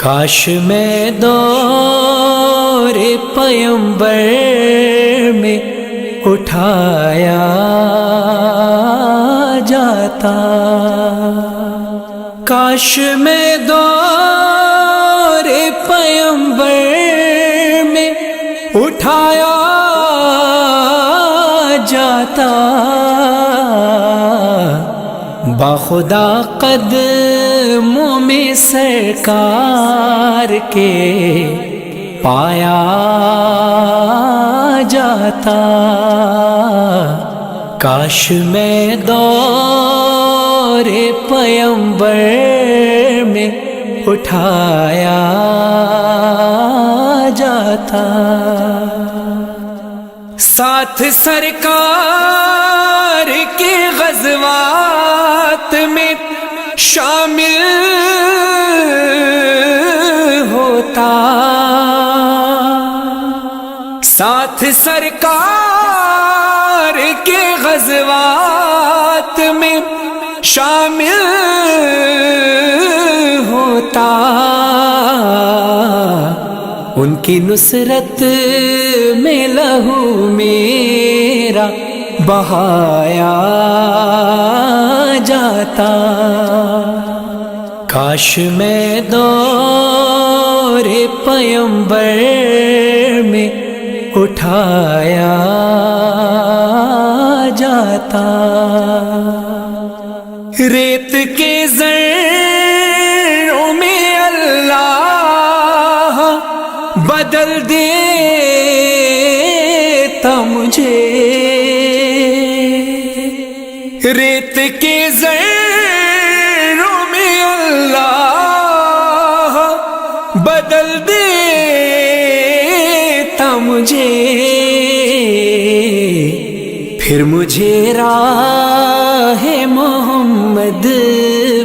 کاش میں دور پیمبر میں اٹھایا جاتا، کاش میں دور پیمبر میں اٹھایا جاتا، باخدا قدموں میں سرکار کے پایا جاتا، کاش میں دور پیمبر میں اٹھایا جاتا، ساتھ سرکار کے غزوات میں شامل ہوتا، ساتھ سرکار کے غزوات میں شامل ہوتا، ان کی نصرت میں لہو میرا بہایا جاتا، کاش میں دور پیمبر میں اٹھایا جاتا، ریت کے ذروں میں اللہ بدل دیتا مجھے، ریت کے ذروں میں اللہ بدل دیتا مجھے، پھر مجھے راہ محمد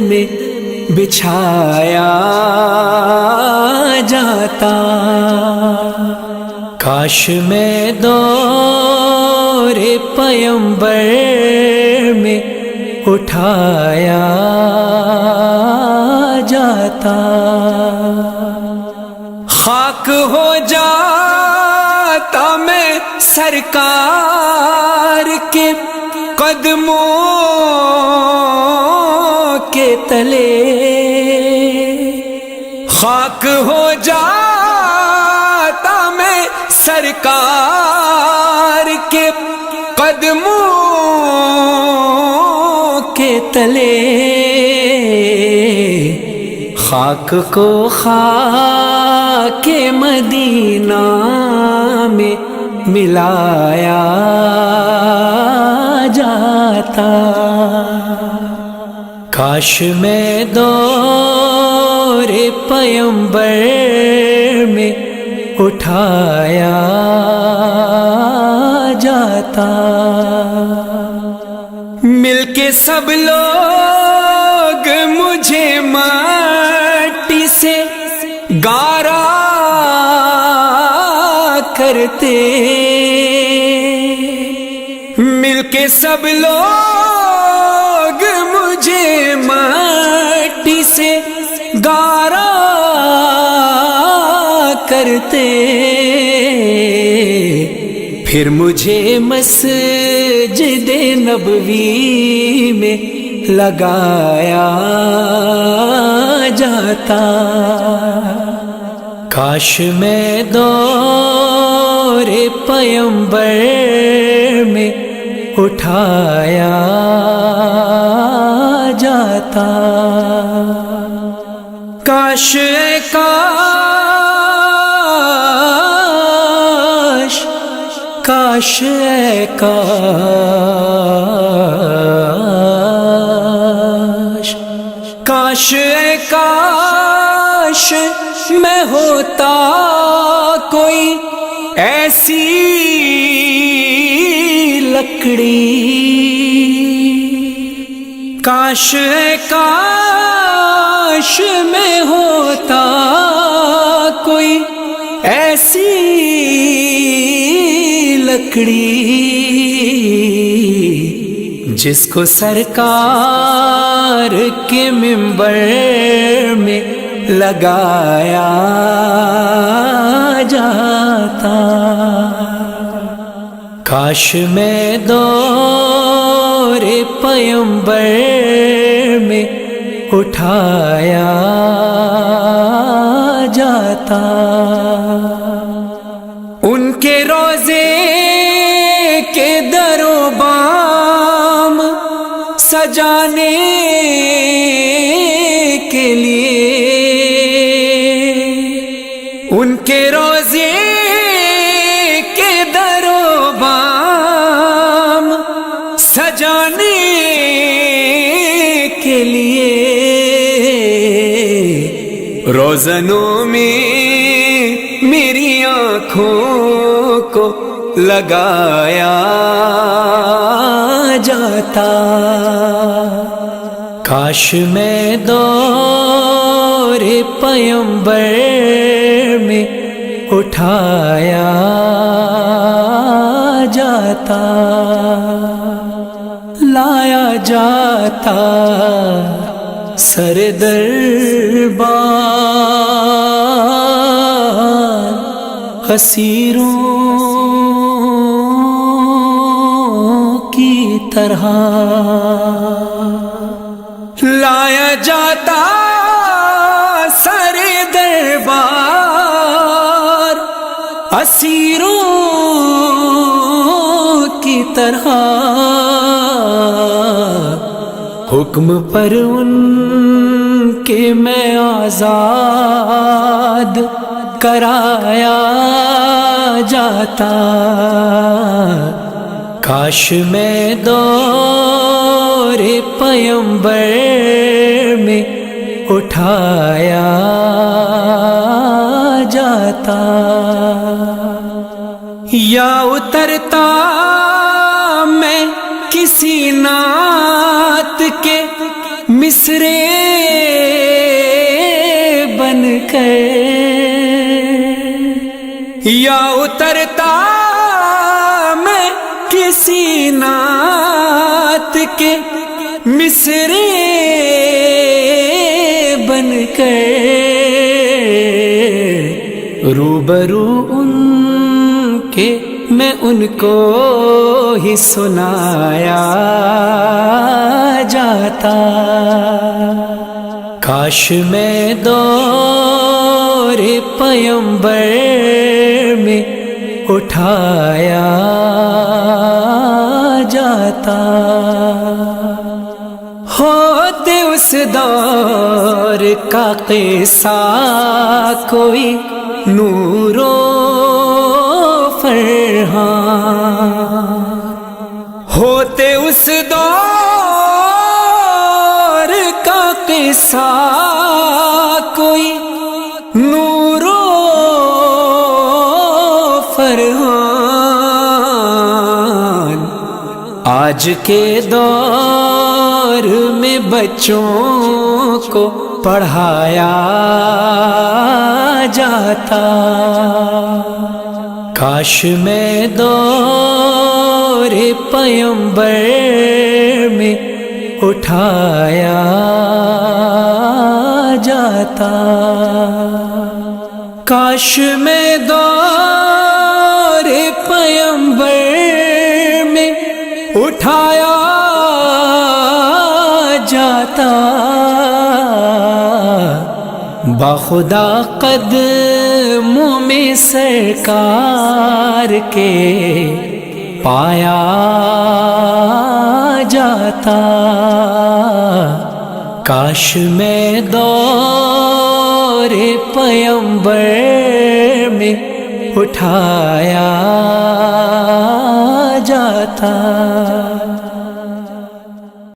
میں بچھایا جاتا، کاش میں دور پیمبر میں اٹھایا جاتا، خاک ہو جاتا میں سرکار کے قدموں کے تلے، خاک ہو جاتا میں سرکار کے قدموں کے تلے، خاک کو خاک مدینہ میں ملایا جاتا، کاش میں دور پیمبر میں اٹھایا جاتا، مل کے سب لوگ مجھے مٹی سے گارا کرتے، مل کے سب لوگ مجھے مٹی سے گارا کرتے، پھر مجھے مسجد نبوی میں لگایا جاتا، کاش میں دور پیمبر میں اٹھایا جاتا، کاش اے کاش، کاش اے کاش، کاش اے کاش میں ہوتا کوئی ایسی لکڑی، کاش اے کاش میں ہوتا کوئی ایسی لکڑی، جس کو سرکار کے منبر میں لگایا جاتا. کاش میں دور پیمبر میں اٹھایا جاتا. ان کے روزے کے در و بام سجانے کے لیے، ان کے روزے کے در و بام سجانے کے لیے روزنوں میں میری آنکھوں کو لگایا جاتا. کاش میں دور پیمبر میں اٹھایا جاتا. لایا جاتا سر دربار اسیروں کی طرح. لایا جاتا سر دربار اسیروں کی طرح. حکم پر ان کے میں آزاد کرایا جاتا. کاش میں دور پیمبر میں اٹھایا جاتا. یا اترتا میں کسی نعت کے مصرے بن کر، یا اترتا میں کسی نعت کے مصرے بن کر روبرو ان کے میں ان کو ہی سنایا جاتا. کاش میں دور پیمبر میں اٹھایا جاتا. ہوتے اس دور کا قصہ کوئی نور و فرحان، ہوتے اس دور کا قصہ کوئی نور و فرحان. آج کے دور میں بچوں کو پڑھایا جاتا. کاش میں دور پیمبر میں اٹھایا جاتا. کاش میں دور پیمبر میں اٹھایا جاتا. باخدا قدموں میں سرکار کے پایا جاتا. کاش میں دور پیمبر میں اٹھایا جاتا.